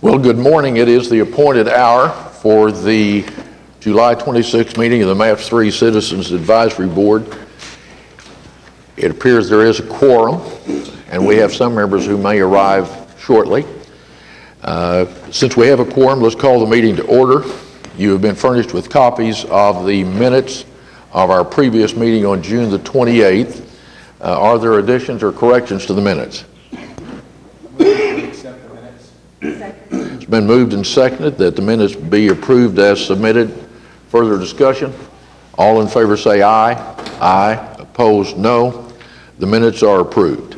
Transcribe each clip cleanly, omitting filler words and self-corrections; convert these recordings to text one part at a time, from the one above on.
Well, good morning. It is the appointed hour for the July 26th meeting of the MAPS 3 Citizens Advisory Board. It appears there is a quorum, and we have some members who may arrive shortly. Since we have a quorum, let's call the meeting to order. You have been furnished with copies of the minutes of our previous meeting on June the 28th. Are there additions or corrections to the minutes? It's been moved and seconded that the minutes be approved as submitted. Further discussion? All in favor say aye. Aye. Opposed, no. The minutes are approved.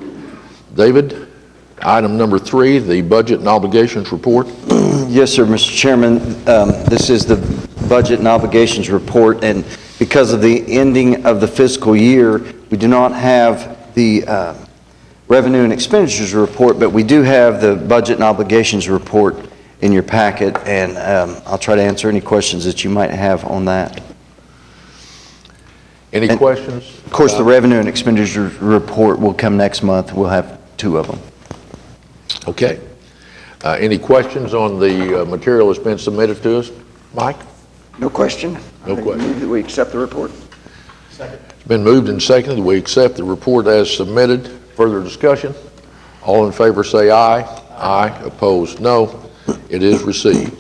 David, item number 3, the budget and obligations report. Yes, sir, Mr. Chairman. This is the budget and obligations report, and because of the ending of the fiscal year, we do not have the revenue and expenditures report, but we do have the budget and obligations report in your packet, and I'll try to answer any questions that you might have on that. Any questions? Of course, the revenue and expenditures report will come next month. We'll have 2 of them. Okay. Any questions on the material that's been submitted to us? Mike? No question. No question. Move that we accept the report. Second. It's been moved and seconded. We accept the report as submitted. Further discussion? All in favor say aye. Aye. Opposed, no. It is received.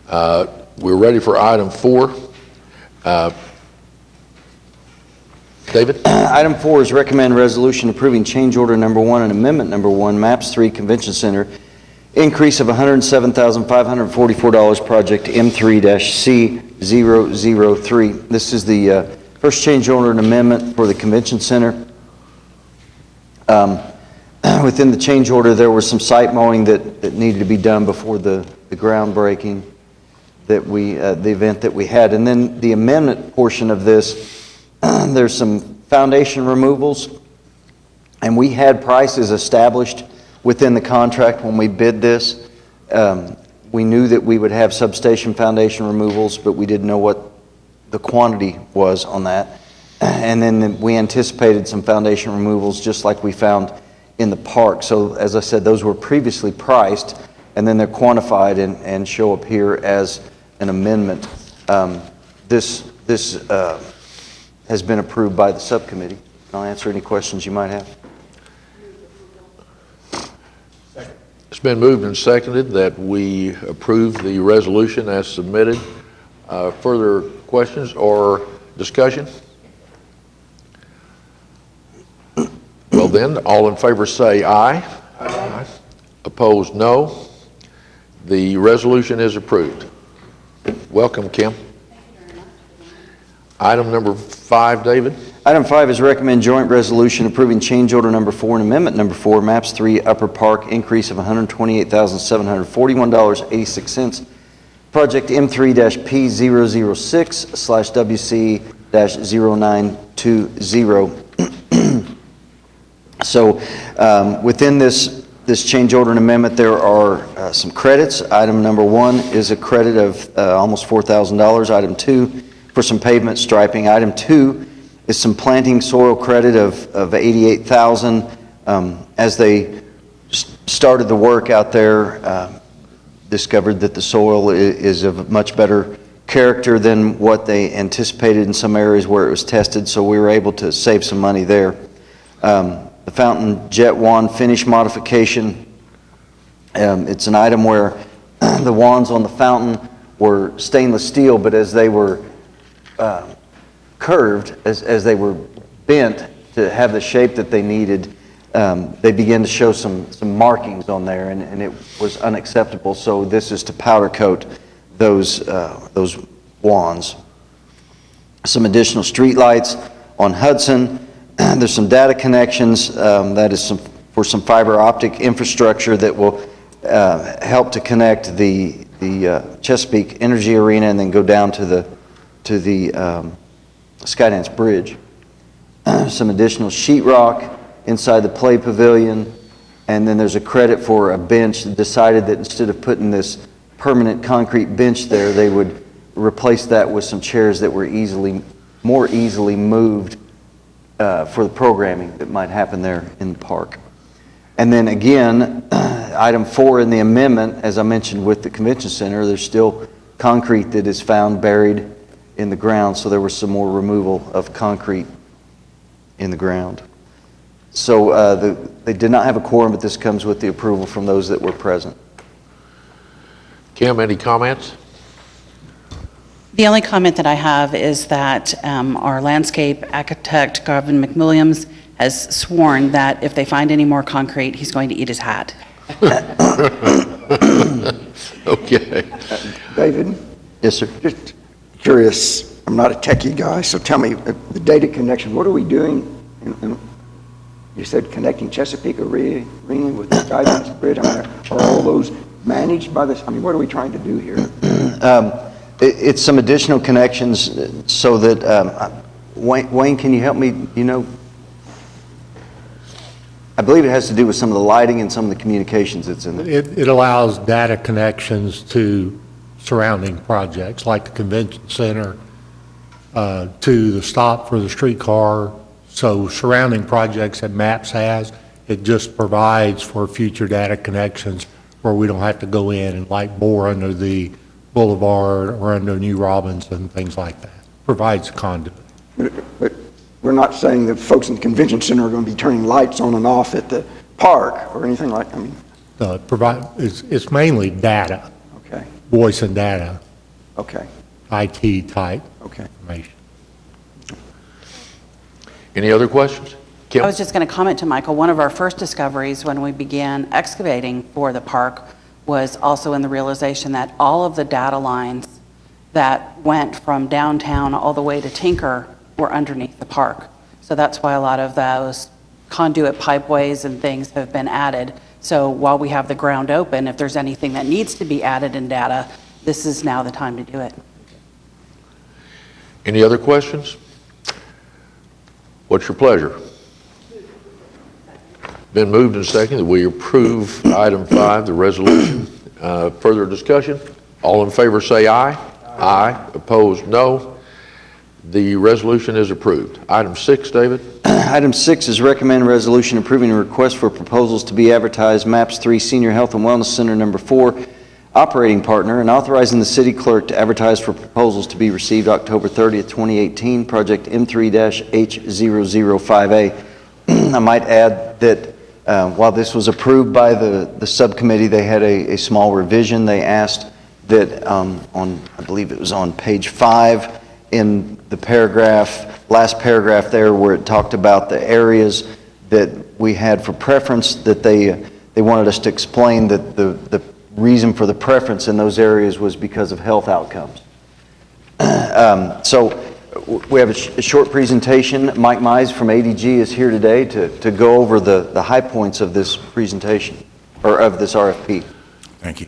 We're ready for item 4. David? Item 4 is recommend resolution approving change order number 1 and amendment number 1, MAPS 3 Convention Center, increase of $107,544, project M3-C003. This is the first change order and amendment for the Convention Center. Within the change order, there was some site mowing that needed to be done before the groundbreaking that the event that we had. And then the amendment portion of this, there's some foundation removals, and we had prices established within the contract when we bid this. We knew that we would have substation foundation removals, but we didn't know what the quantity was on that. And then we anticipated some foundation removals just like we found in the park. So as I said, those were previously priced, and then they're quantified and show up here as an amendment. This has been approved by the subcommittee. I'll answer any questions you might have. It's been moved and seconded that we approve the resolution as submitted. Further questions or discussion? Well then, all in favor say aye. Aye. Opposed, no. The resolution is approved. Welcome, Kim. Item number 5, David. Item 5 is recommend joint resolution approving change order number 4 and amendment number 4, MAPS 3 Upper Park, increase of $128,741.86. Project M3-P006/WC-0920. So within this change order and amendment, there are some credits. Item number 1 is a credit of almost $4,000. Item 2 for some pavement striping. Item 2 is some planting soil credit of $88,000. As they started the work out there, discovered that the soil is of much better character than what they anticipated in some areas where it was tested, so we were able to save some money there. The fountain jet wand finish modification. It's an item where the wands on the fountain were stainless steel, but as they were curved, as they were bent to have the shape that they needed, they began to show some markings on there, and it was unacceptable. So this is to powder coat those wands. Some additional street lights on Hudson. There's some data connections that is for some fiber optic infrastructure that will help to connect the Chesapeake Energy Arena and then go down to the Skydance Bridge. Some additional sheetrock inside the play pavilion, and then there's a credit for a bench. Decided that instead of putting this permanent concrete bench there, they would replace that with some chairs that were more easily moved for the programming that might happen there in the park. And then again, item 4 in the amendment, as I mentioned with the convention center, there's still concrete that is found buried in the ground, so there was some more removal of concrete in the ground. So they did not have a quorum, but this comes with the approval from those that were present. Kim, any comments? The only comment that I have is that our landscape architect, Garvin McWilliams, has sworn that if they find any more concrete, he's going to eat his hat. Okay. David, Yes, sir. just curious, I'm not a techie guy, so tell me, the data connection, what are we doing? You said connecting Chesapeake Arena with the Skydance Bridge. I mean, are all those managed by this? I mean, what are we trying to do here? It's some additional connections so that, Wayne, can you help me? You know, I believe it has to do with some of the lighting and some of the communications that's in there. It allows data connections to surrounding projects like the convention center, to the stop for the streetcar. So surrounding projects that MAPS has, it just provides for future data connections where we don't have to go in and like bore under the boulevard or under New Robbins and things like that. Provides a conduit. But we're not saying that folks in the convention center are going to be turning lights on and off at the park or anything like, I mean, It's mainly data, okay, voice and data, okay, IT type okay. information. Any other questions? Kim? I was just going to comment to Michael, one of our first discoveries when we began excavating for the park was also in the realization that all of the data lines that went from downtown all the way to Tinker were underneath the park. So that's why a lot of those conduit pipeways and things have been added. So while we have the ground open, if there's anything that needs to be added in data, this is now the time to do it. Any other questions? What's your pleasure? Been moved and seconded that we approve item 5, the resolution. Further discussion? All in favor say aye. Aye. Opposed, no. The resolution is approved. Item 6, David? Item 6 is recommend resolution approving a request for proposals to be advertised, MAPS 3 Senior Health and Wellness Center number 4, operating partner, and authorizing the city clerk to advertise for proposals to be received October 30th, 2018, project M3-H005A. I might add that while this was approved by the subcommittee, they had a small revision. They asked that I believe it was on page 5 in the last paragraph there where it talked about the areas that we had for preference, that they wanted us to explain that the reason for the preference in those areas was because of health outcomes. So we have a short presentation. Mike Mize from ADG is here today to go over the high points of this presentation, or of this RFP. Thank you.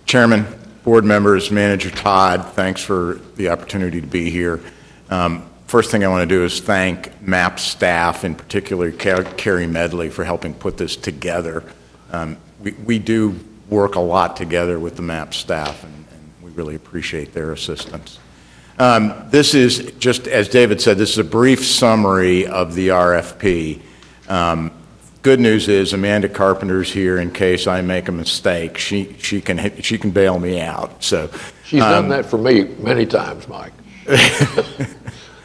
Chairman, board members, Manager Todd, thanks for the opportunity to be here. First thing I want to do is thank MAPS staff, in particular Carrie Medley, for helping put this together. We do work a lot together with the MAPS staff, and we really appreciate their assistance. This is, just as David said, this is a brief summary of the RFP. Good news is Amanda Carpenter's here in case I make a mistake. She can bail me out. So She's done that for me many times, Mike.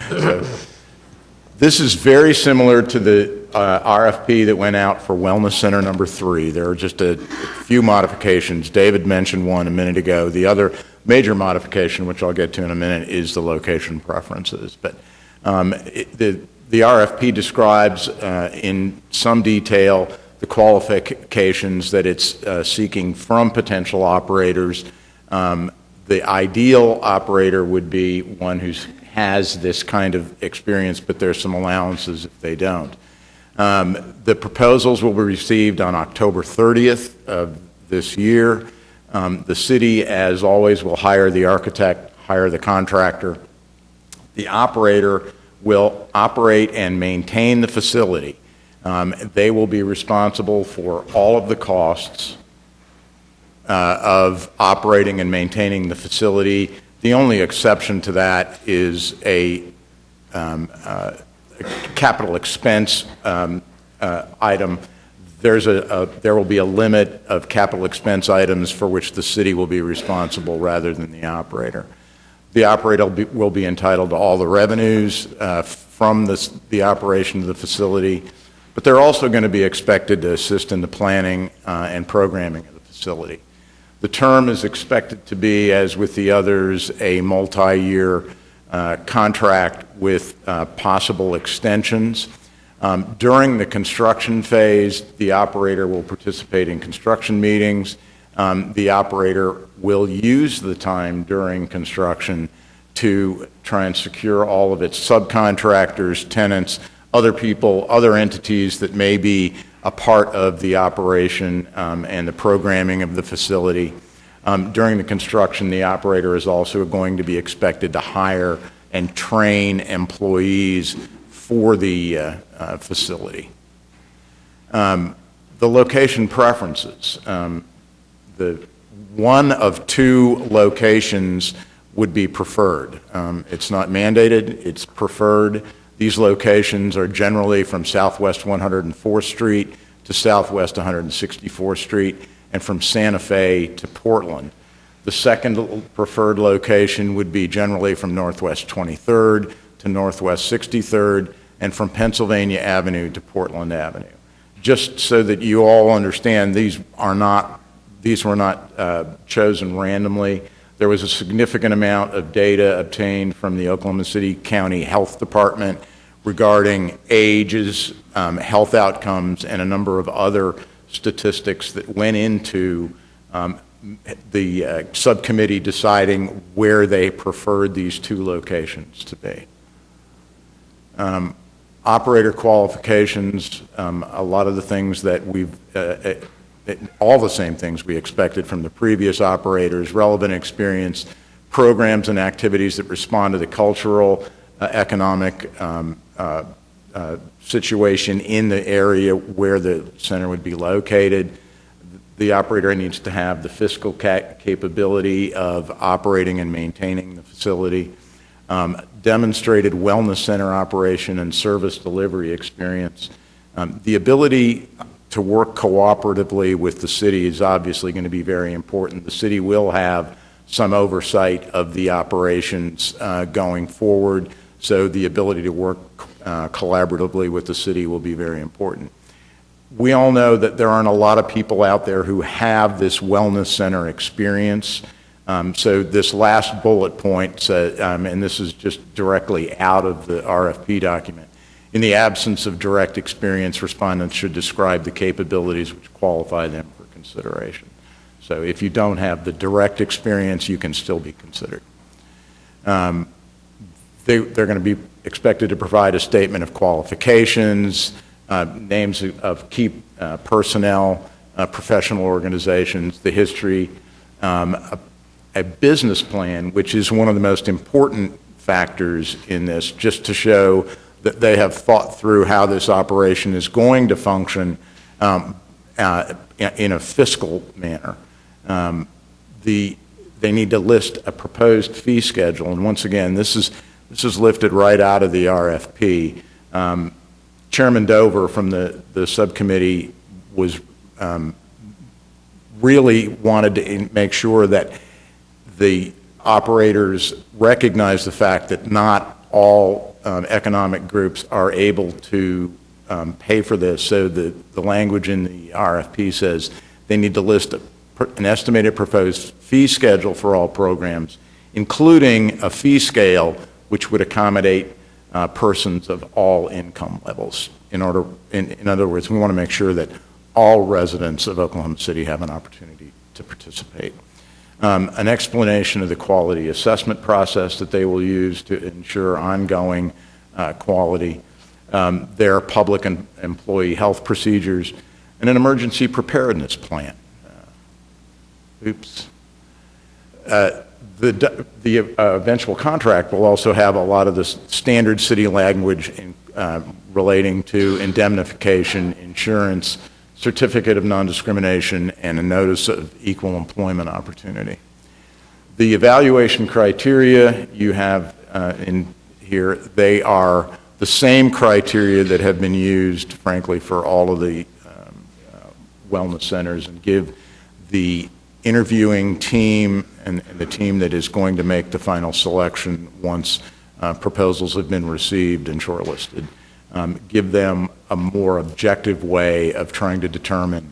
so, this is very similar to the RFP that went out for Wellness Center number 3. There are just a few modifications. David mentioned one a minute ago. The other major modification, which I'll get to in a minute, is the location preferences. But the RFP describes in some detail the qualifications that it's seeking from potential operators. The ideal operator would be one who has this kind of experience, but there's some allowances if they don't. The proposals will be received on October 30th of this year. The city, as always, will hire the architect, hire the contractor. The operator will operate and maintain the facility. They will be responsible for all of the costs of operating and maintaining the facility. The only exception to that is a capital expense item there will be a limit of capital expense items for which the city will be responsible rather than the operator. The operator will be entitled to all the revenues from the operation of the facility, but they're also going to be expected to assist in the planning and programming of the facility. The term is expected to be, as with the others, a multi-year contract with possible extensions. During the construction phase, the operator will participate in construction meetings. The operator will use the time during construction to try and secure all of its subcontractors, tenants, other people, other entities that may be a part of the operation and the programming of the facility. During the construction, the operator is also going to be expected to hire and train employees for the facility. The location preferences. One of two locations would be preferred. It's not mandated, it's preferred. These locations are generally from Southwest 104th Street to Southwest 164th Street and from Santa Fe to Portland. The second preferred location would be generally from Northwest 23rd to Northwest 63rd and from Pennsylvania Avenue to Portland Avenue. Just so that you all understand, these were not chosen randomly. There was a significant amount of data obtained from the Oklahoma City County Health Department regarding ages, health outcomes, and a number of other statistics that went into the subcommittee deciding where they preferred these two locations to be. Operator qualifications, a lot of the things that all the same things we expected from the previous operators, relevant experience, programs and activities that respond to the cultural, economic situation in the area where the center would be located. The operator needs to have the fiscal capability of operating and maintaining the facility, demonstrated wellness center operation and service delivery experience. The ability to work cooperatively with the city is obviously going to be very important. The city will have some oversight of the operations going forward, so the ability to work collaboratively with the city will be very important. We all know that there aren't a lot of people out there who have this wellness center experience. So this last bullet point says, and this is just directly out of the RFP document, in the absence of direct experience, respondents should describe the capabilities which qualify them for consideration. So if you don't have the direct experience, you can still be considered. They're going to be expected to provide a statement of qualifications, names of key personnel, professional organizations, the history, a business plan, which is one of the most important factors in this, just to show that they have thought through how this operation is going to function in a fiscal manner. They need to list a proposed fee schedule, and once again, this is lifted right out of the RFP. Chairman Dover from the subcommittee was really wanted to make sure that the operators recognize the fact that not all economic groups are able to pay for this. So the language in the RFP says they need to list an estimated proposed fee schedule for all programs, including a fee scale which would accommodate persons of all income levels. In other words, we want to make sure that all residents of Oklahoma City have an opportunity to participate. An explanation of the quality assessment process that they will use to ensure ongoing quality, their public and employee health procedures, and an emergency preparedness plan. The eventual contract will also have a lot of the standard city language relating to indemnification, insurance, certificate of non-discrimination, and a notice of equal employment opportunity. The evaluation criteria you have in here, they are the same criteria that have been used, frankly, for all of the wellness centers and give the interviewing team and the team that is going to make the final selection once proposals have been received and shortlisted, give them a more objective way of trying to determine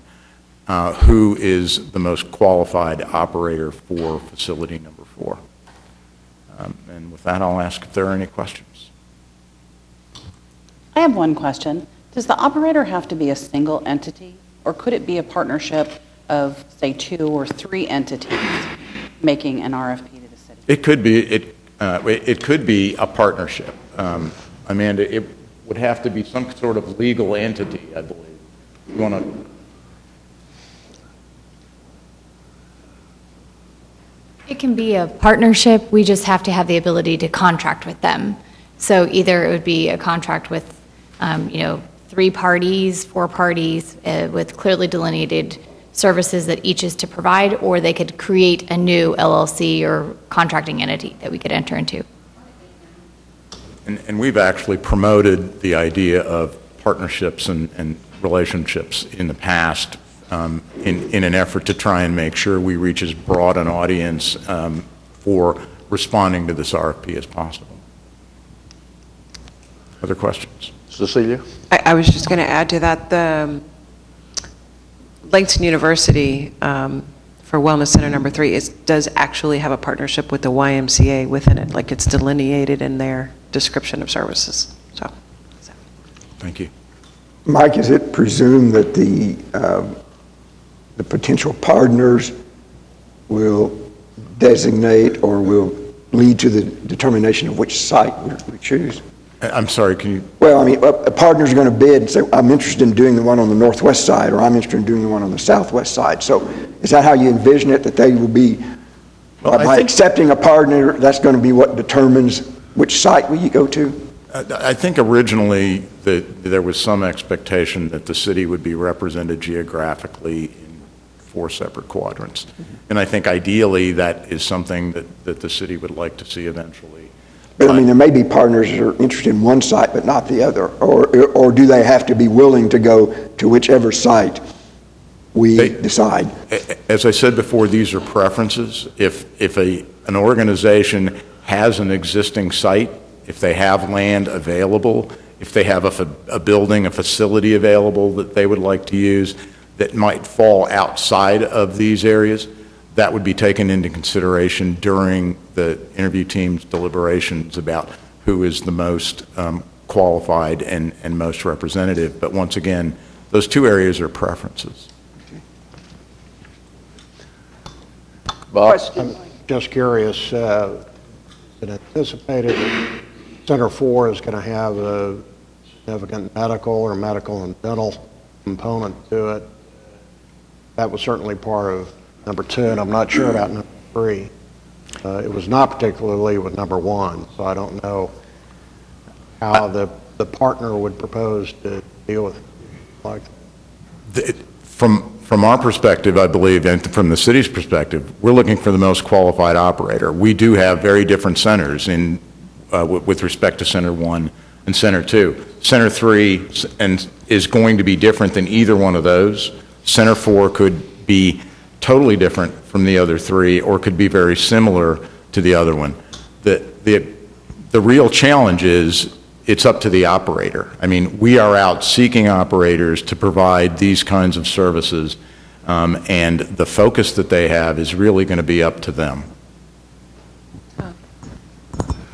who is the most qualified operator for facility number 4. And with that, I'll ask if there are any questions. I have one question. Does the operator have to be a single entity, or could it be a partnership of, say, 2 or 3 entities making an RFP to the city? It could be a partnership. Amanda, it would have to be some sort of legal entity, I believe. You want to? It can be a partnership, we just have to have the ability to contract with them. So either it would be a contract with, 3 parties, 4 parties, with clearly delineated services that each is to provide, or they could create a new LLC or contracting entity that we could enter into. And we've actually promoted the idea of partnerships and relationships in the past in an effort to try and make sure we reach as broad an audience for responding to this RFP as possible. Other questions? Cecilia? I was just going to add to that, the Langston University for Wellness Center number 3 does actually have a partnership with the YMCA within it, like it's delineated in their description of services. So. Thank you. Mike, is it presumed that the potential partners will designate or will lead to the determination of which site we choose? I'm sorry, can you? Well, I mean, a partner's going to bid and say, I'm interested in doing the one on the northwest side, or I'm interested in doing the one on the southwest side. So is that how you envision it, that they will be, Well, by accepting a partner, that's going to be what determines which site will you go to? I think originally there was some expectation that the city would be represented geographically in 4 separate quadrants. And I think ideally that is something that the city would like to see eventually. But I mean, there may be partners that are interested in one site but not the other, or do they have to be willing to go to whichever site we decide? As I said before, these are preferences. If an organization has an existing site, if they have land available, if they have a building, a facility available that they would like to use that might fall outside of these areas, that would be taken into consideration during the interview team's deliberations about who is the most qualified and most representative. But once again, those 2 areas are preferences. Bob? I'm just curious, is it anticipated that Center 4 is going to have a significant medical or medical and dental component to it? That was certainly part of number 2, and I'm not sure about number 3. It was not particularly with number 1, so I don't know how the partner would propose to deal with it like that. From our perspective, I believe, and from the city's perspective, we're looking for the most qualified operator. We do have very different centers with respect to Center 1 and Center 2. Center 3 is going to be different than either one of those. Center 4 could be totally different from the other 3, or could be very similar to the other one. The real challenge is it's up to the operator. I mean, we are out seeking operators to provide these kinds of services, and the focus that they have is really going to be up to them.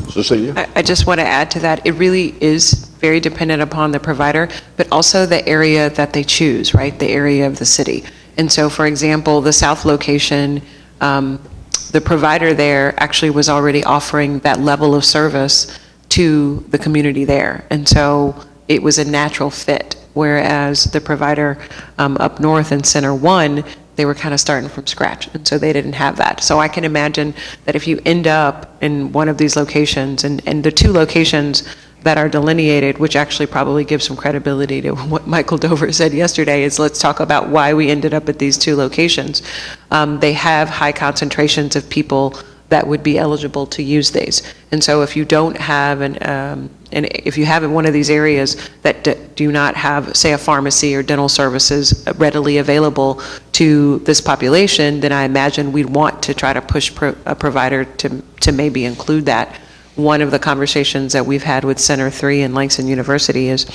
Cecilia? I just want to add to that, it really is very dependent upon the provider, but also the area that they choose, right? The area of the city. And so, for example, the south location, the provider there actually was already offering that level of service to the community there. And so it was a natural fit, whereas the provider up north in Center 1, they were kind of starting from scratch, and so they didn't have that. So I can imagine that if you end up in one of these locations, and the 2 locations that are delineated, which actually probably gives some credibility to what Michael Dover said yesterday, is let's talk about why we ended up at these 2 locations. They have high concentrations of people that would be eligible to use these. And so if you don't have and if you have in one of these areas that do not have, say, a pharmacy or dental services readily available to this population, then I imagine we'd want to try to push a provider to maybe include that. One of the conversations that we've had with Center 3 and Langston University is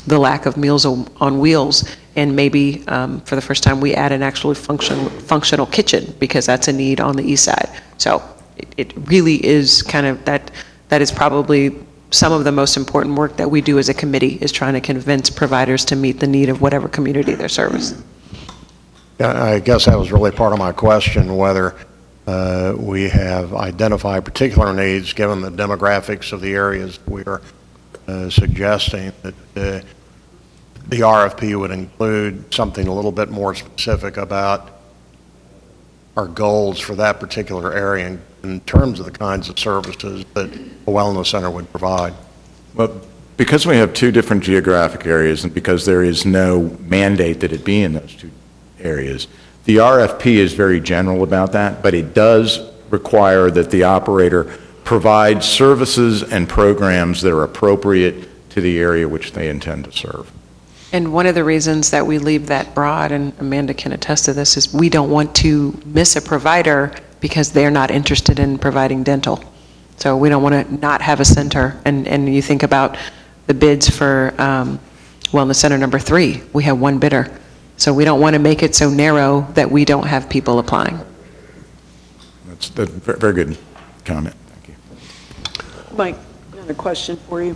the lack of Meals on Wheels, and maybe for the first time we add an actually functional kitchen, because that's a need on the east side. So it really is kind of that is probably some of the most important work that we do as a committee, is trying to convince providers to meet the need of whatever community they're servicing. Yeah, I guess that was really part of my question, whether we have identified particular needs, given the demographics of the areas we are suggesting, that the RFP would include something a little bit more specific about our goals for that particular area in terms of the kinds of services that a wellness center would provide. Well, because we have two different geographic areas, and because there is no mandate that it be in those two areas, the RFP is very general about that, but it does require that the operator provide services and programs that are appropriate to the area which they intend to serve. And one of the reasons that we leave that broad, and Amanda can attest to this, is we don't want to miss a provider because they're not interested in providing dental. So we don't want to not have a center. And you think about the bids for Wellness Center number 3, we have one bidder. So we don't want to make it so narrow that we don't have people applying. That's a very good comment. Thank you. Mike, another question for you.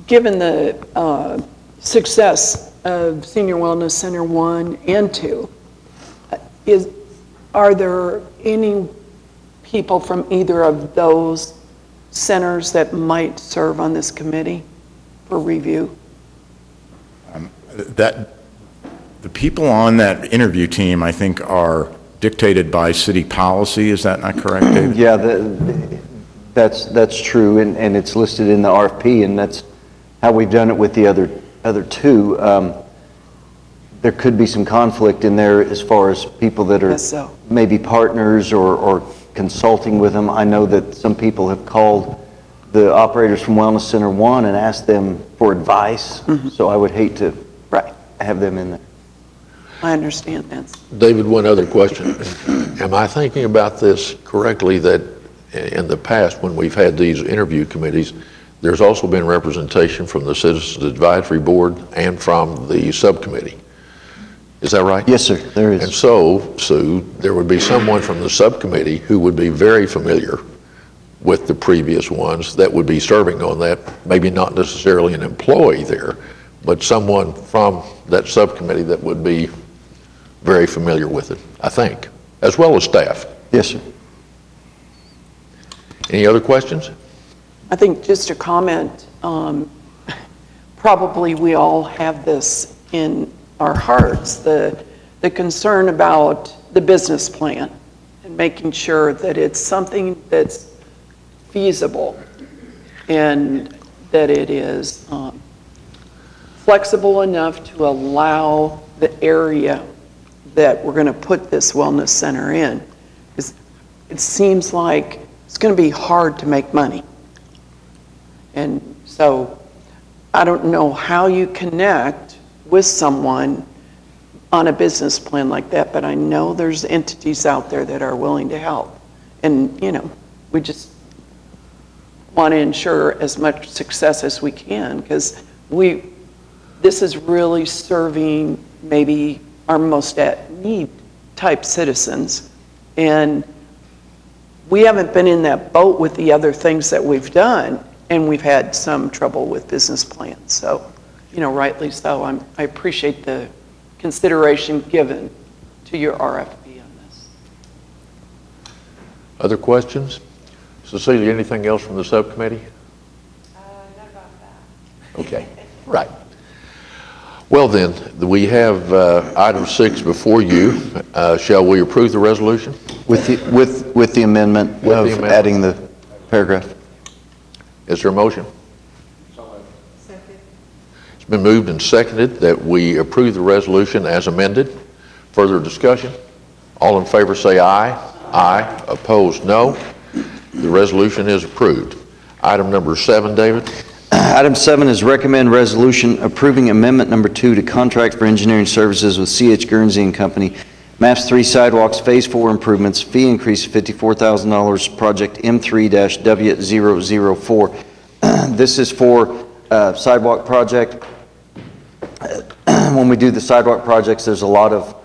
Given the success of Senior Wellness Center 1 and 2, are there any people from either of those centers that might serve on this committee for review? The people on that interview team, I think, are dictated by city policy. Is that not correct, David? Yeah, that's true, and it's listed in the RFP, and that's how we've done it with the other two. There could be some conflict in there as far as people that are Yes, so. maybe partners or consulting with them. I know that some people have called the operators from Wellness Center 1 and asked them for advice, so I would hate to have them in there. I understand that. David, one other question. Am I thinking about this correctly, that in the past, when we've had these interview committees, there's also been representation from the Citizens Advisory Board and from the subcommittee? Is that right? Yes, sir, there is. And so, Sue, there would be someone from the subcommittee who would be very familiar with the previous ones that would be serving on that, maybe not necessarily an employee there, but someone from that subcommittee that would be very familiar with it, I think, as well as staff. Yes, sir. Any other questions? I think just a comment, probably we all have this in our hearts, the concern about the business plan and making sure that it's something that's feasible and that it is flexible enough to allow the area that we're going to put this wellness center in. Because it seems like it's going to be hard to make money. And so I don't know how you connect with someone on a business plan like that, but I know there's entities out there that are willing to help. And, you know, we just want to ensure as much success as we can, because this is really serving maybe our most at need type citizens. And we haven't been in that boat with the other things that we've done, and we've had some trouble with business plans. So, you know, rightly so, I appreciate the consideration given to your RFP on this. Other questions? Cecilia, anything else from the subcommittee? Not about that. Okay, right. Well then, we have item 6 before you. Shall we approve the resolution? With the amendment With the of amendment. adding the paragraph. Is there a motion? It's been moved and seconded that we approve the resolution as amended. Further discussion? All in favor say aye. Aye. Opposed, no. The resolution is approved. Item number 7, David. Item 7 is recommend resolution approving amendment number 2 to contract for engineering services with C.H. Guernsey and Company, MAPS 3 sidewalks, Phase 4 improvements, fee increase $54,000, project M3-W004. This is for sidewalk project. When we do the sidewalk projects, there's a lot of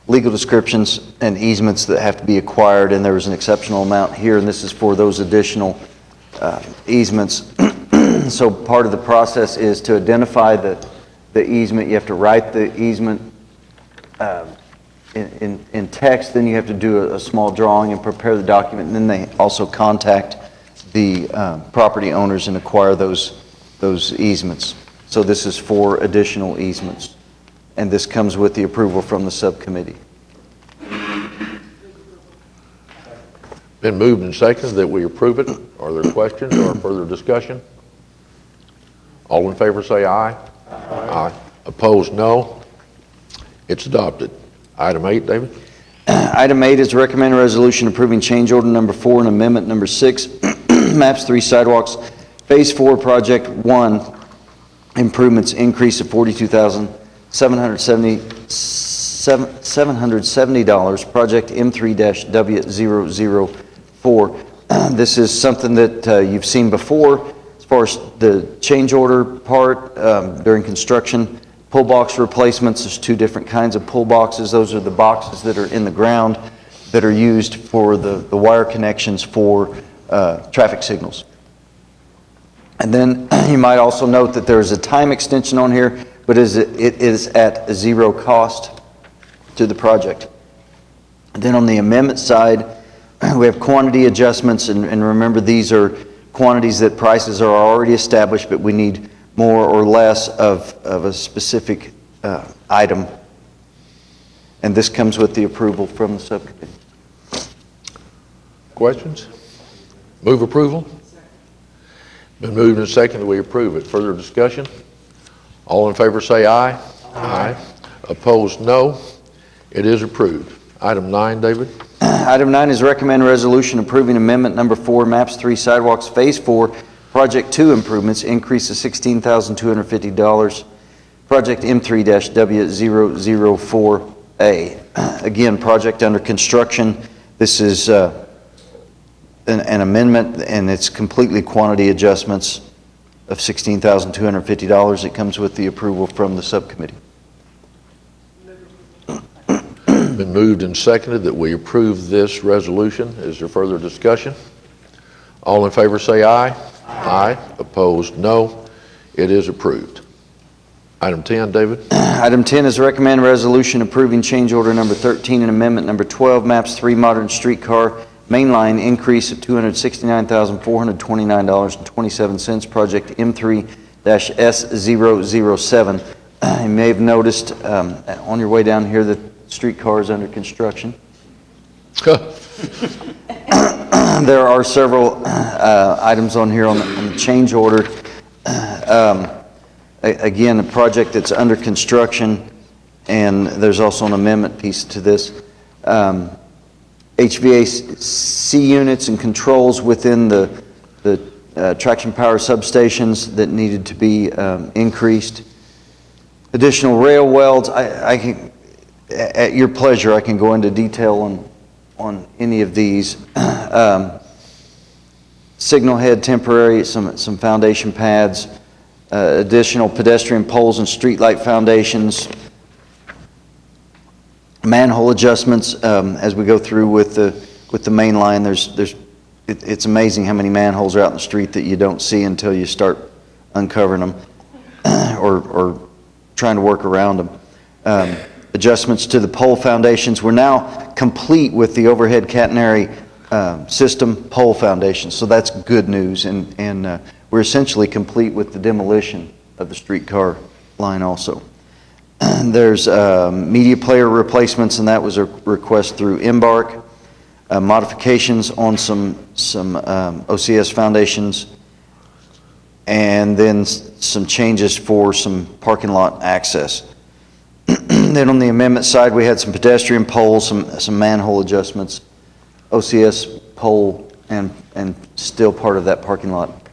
legal descriptions and easements that have to be acquired, and there was an exceptional amount here, and this is for those additional easements. So part of the process is to identify the easement. You have to write the easement in text, then you have to do a small drawing and prepare the document, and then they also contact the property owners and acquire those easements. So this is for additional easements, and this comes with the approval from the subcommittee. Been moved and seconded that we approve it. Are there questions or further discussion? All in favor say aye. Aye. Opposed, no. It's adopted. Item 8, David. Item 8 is recommended resolution approving change order number 4 and amendment number 6, MAPS 3 sidewalks, Phase 4, Project 1, improvements increase of $42,770, project M3-W004. This is something that you've seen before as far as the change order part during construction. Pull box replacements, there's 2 different kinds of pull boxes. Those are the boxes that are in the ground that are used for the wire connections for traffic signals. And then you might also note that there is a time extension on here, but it is at 0 cost to the project. And then on the amendment side, we have quantity adjustments, and remember, these are quantities that prices are already established, but we need more or less of a specific item. And this comes with the approval from the subcommittee. Questions? Move approval? Been moved and seconded, we approve it. Further discussion? All in favor say aye. Aye. Opposed, no. It is approved. Item 9, David. Item 9 is recommend resolution approving amendment number 4, MAPS 3 sidewalks, Phase 4, Project 2 improvements, increase of $16,250, project M3-W004A. Again, project under construction. This is an amendment, and it's completely quantity adjustments of $16,250. It comes with the approval from the subcommittee. Been moved and seconded that we approve this resolution. Is there further discussion? All in favor say aye. Aye. Opposed, no. It is approved. Item 10, David. Item 10 is recommend resolution approving change order number 13 and amendment number 12, MAPS 3 modern streetcar mainline increase of $269,429.27, project M3-S007. You may have noticed on your way down here that streetcar is under construction. There are several items on here on the change order. Again, a project that's under construction, and there's also an amendment piece to this. HVAC units and controls within the traction power substations that needed to be increased. Additional rail welds. I can, at your pleasure, I can go into detail on any of these. Signal head temporary, some foundation pads, additional pedestrian poles and streetlight foundations, manhole adjustments as we go through with the main line. It's amazing how many manholes are out in the street that you don't see until you start uncovering them or trying to work around them. Adjustments to the pole foundations. We're now complete with the overhead catenary system pole foundations, so that's good news, and we're essentially complete with the demolition of the streetcar line also. There's media player replacements, and that was a request through Embark. Modifications on some OCS foundations, and then some changes for some parking lot access. Then on the amendment side, we had some pedestrian poles, some manhole adjustments, OCS pole, and still part of that parking lot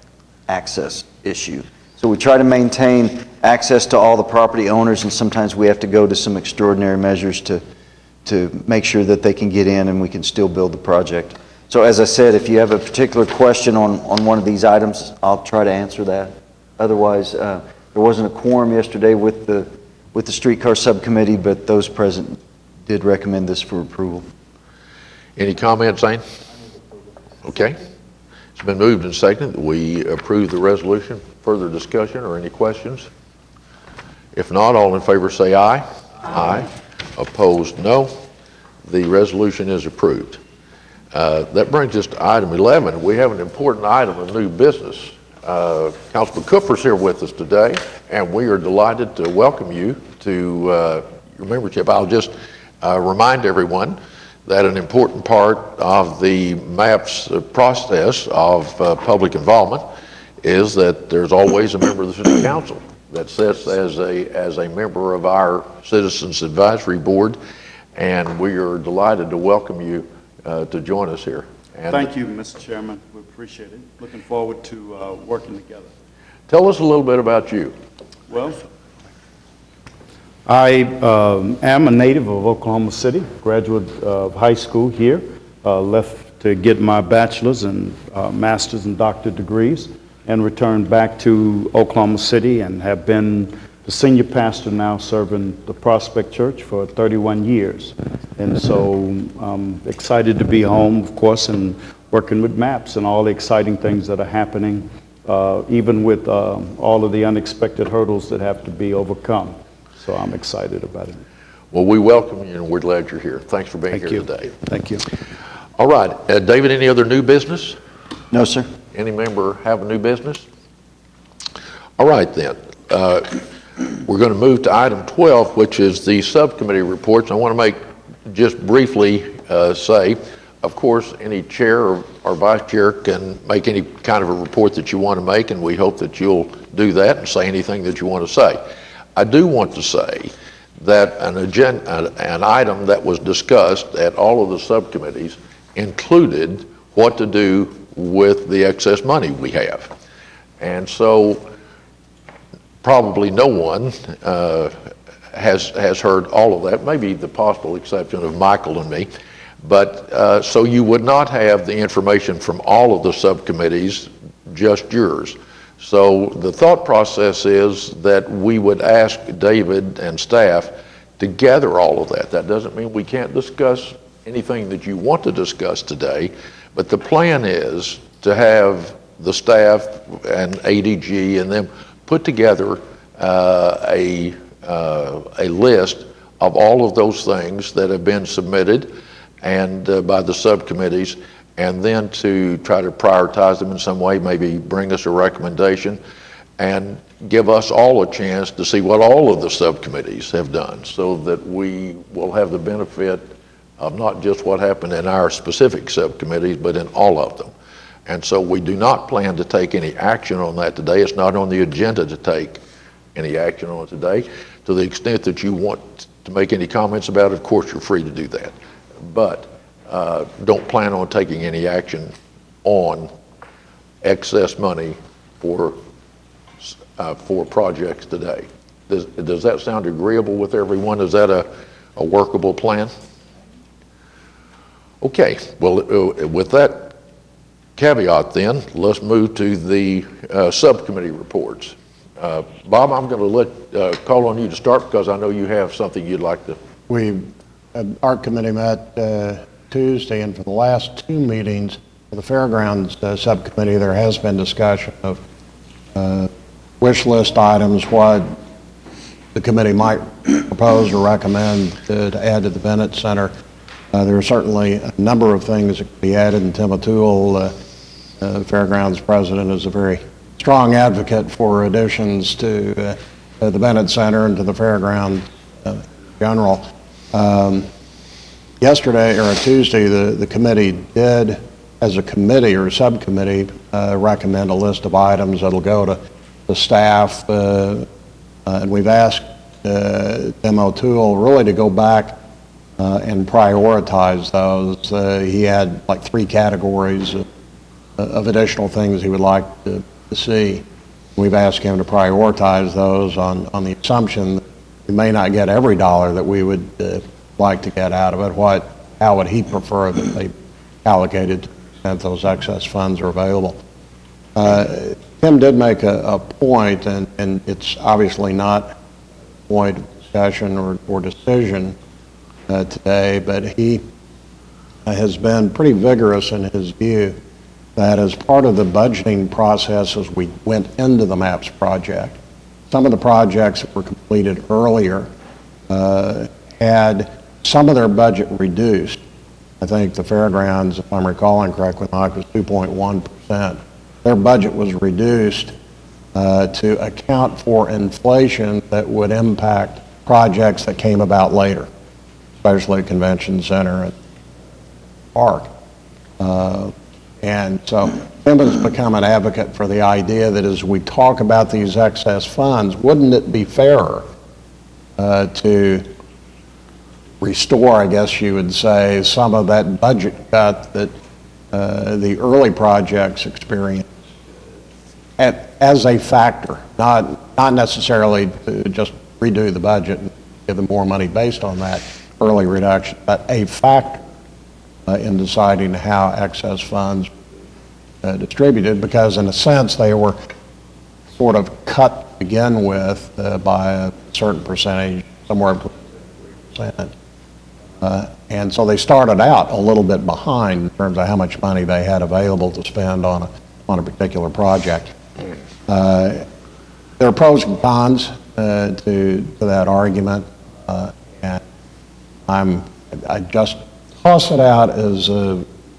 access issue. So we try to maintain access to all the property owners, and sometimes we have to go to some extraordinary measures to make sure that they can get in and we can still build the project. So as I said, if you have a particular question on one of these items, I'll try to answer that. Otherwise, there wasn't a quorum yesterday with the streetcar subcommittee, but those present did recommend this for approval. Any comments, Zane? Okay. It's been moved and seconded that we approve the resolution. Further discussion or any questions? If not, all in favor say aye. Aye. Opposed, no. The resolution is approved. That brings us to item 11. We have an important item of new business. Councilman Cooper's here with us today, and we are delighted to welcome you to your membership. I'll just remind everyone that an important part of the MAPS process of public involvement is that there's always a member of the city council that sits as a member of our Citizens Advisory Board, and we are delighted to welcome you to join us here. And thank you, Mr. Chairman. We appreciate it. Looking forward to working together. tell us a little bit about you. Well, I am a native of Oklahoma City, graduate of high school here, left to get my bachelor's and master's and doctorate degrees, and returned back to Oklahoma City and have been the senior pastor now serving the Prospect Church for 31 years. And so I'm excited to be home, of course, and working with MAPS and all the exciting things that are happening, even with all of the unexpected hurdles that have to be overcome. So I'm excited about it. Well, we welcome you and we're glad you're here. Thanks for being here today. Thank you. All right, David, any other new business? No, sir. Any member have a new business? All right, then. We're going to move to item 12, which is the subcommittee reports. I want to just briefly say, of course, any chair or vice chair can make any kind of a report that you want to make, and we hope that you'll do that and say anything that you want to say. I do want to say that an item that was discussed at all of the subcommittees included what to do with the excess money we have. And so probably no one has heard all of that, maybe the possible exception of Michael and me. But so you would not have the information from all of the subcommittees, just yours. So the thought process is that we would ask David and staff to gather all of that. That doesn't mean we can't discuss anything that you want to discuss today, but the plan is to have the staff and ADG and them put together a list of all of those things that have been submitted and by the subcommittees, and then to try to prioritize them in some way, maybe bring us a recommendation and give us all a chance to see what all of the subcommittees have done, so that we will have the benefit of not just what happened in our specific subcommittees, but in all of them. And so we do not plan to take any action on that today. It's not on the agenda to take any action on it today. To the extent that you want to make any comments about it, of course, you're free to do that. But don't plan on taking any action on excess money for projects today. Does that sound agreeable with everyone? Is that a workable plan? Okay, well, with that caveat then, let's move to the subcommittee reports. Bob, I'm going to call on you to start because I know you have something you'd like to. Our committee met Tuesday, and for the last two meetings for the Fairgrounds subcommittee, there has been discussion of wish list items, what the committee might propose or recommend to add to the Bennett Center. There are certainly a number of things that could be added, and Tim O'Toole, the Fairgrounds president, is a very strong advocate for additions to the Bennett Center and to the Fairground in general. Yesterday, or Tuesday, the committee did, as a committee or a subcommittee, recommend a list of items that'll go to the staff, and we've asked Tim O'Toole really to go back and prioritize those. He had like 3 categories of additional things he would like to see. We've asked him to prioritize those on the assumption that we may not get every dollar that we would like to get out of it. How would he prefer that they allocated to the extent those excess funds are available? Tim did make a point, and it's obviously not a point of discussion or decision today, but he has been pretty vigorous in his view that as part of the budgeting process as we went into the MAPS project, some of the projects that were completed earlier had some of their budget reduced. I think the fairgrounds, if I'm recalling correctly, Mike, was 2.1%. Their budget was reduced to account for inflation that would impact projects that came about later, especially convention center and park. And so Tim has become an advocate for the idea that as we talk about these excess funds, wouldn't it be fairer to restore, I guess you would say, some of that budget cut that the early projects experienced as a factor, not necessarily to just redo the budget and give them more money based on that early reduction, but a factor in deciding how excess funds distributed, because in a sense they were sort of cut to begin with by a certain percentage, somewhere between 3%. And so they started out a little bit behind in terms of how much money they had available to spend on a particular project. There are pros and cons to that argument, and I just toss it out as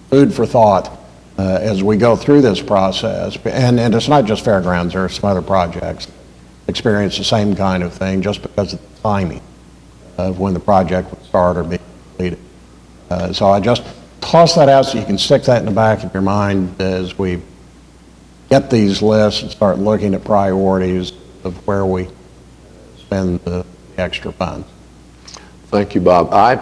food for thought as we go through this process. And it's not just fairgrounds, there are some other projects that experience the same kind of thing just because of the timing of when the project would start or be completed. So I just toss that out so you can stick that in the back of your mind as we get these lists and start looking at priorities of where we spend the extra funds. Thank you, Bob. I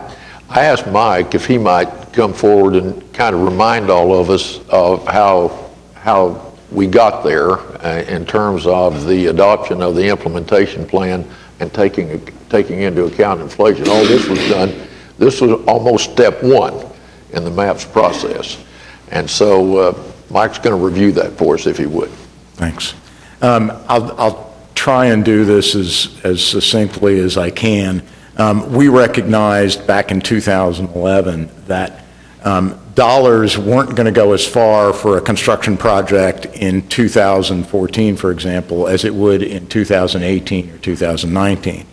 asked Mike if he might come forward and kind of remind all of us of how we got there in terms of the adoption of the implementation plan and taking into account inflation. All this was done. This was almost step 1 in the MAPS process. And so Mike's going to review that for us if he would. Thanks. I'll try and do this as succinctly as I can. We recognized back in 2011 that dollars weren't going to go as far for a construction project in 2014, for example, as it would in 2018 or 2019.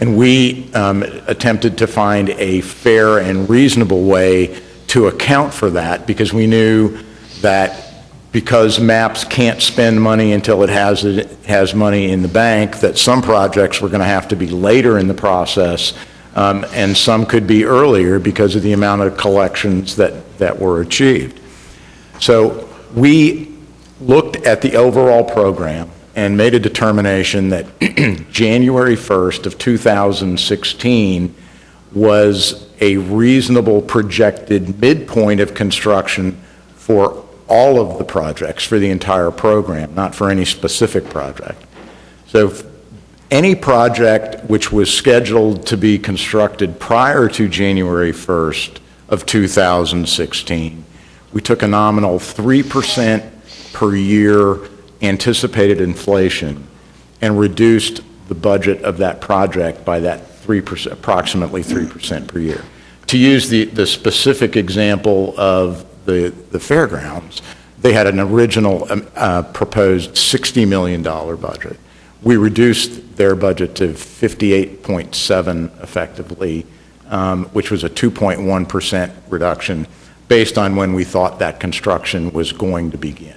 And we attempted to find a fair and reasonable way to account for that, because we knew that because MAPS can't spend money until it has money in the bank, that some projects were going to have to be later in the process, and some could be earlier because of the amount of collections that were achieved. So we looked at the overall program and made a determination that January 1st of 2016 was a reasonable projected midpoint of construction for all of the projects for the entire program, not for any specific project. So any project which was scheduled to be constructed prior to January 1st of 2016, we took a nominal 3% per year anticipated inflation and reduced the budget of that project by that 3%, approximately 3% per year. To use the specific example of the fairgrounds, they had an original proposed $60 million budget. We reduced their budget to 58.7 effectively, which was a 2.1% reduction based on when we thought that construction was going to begin.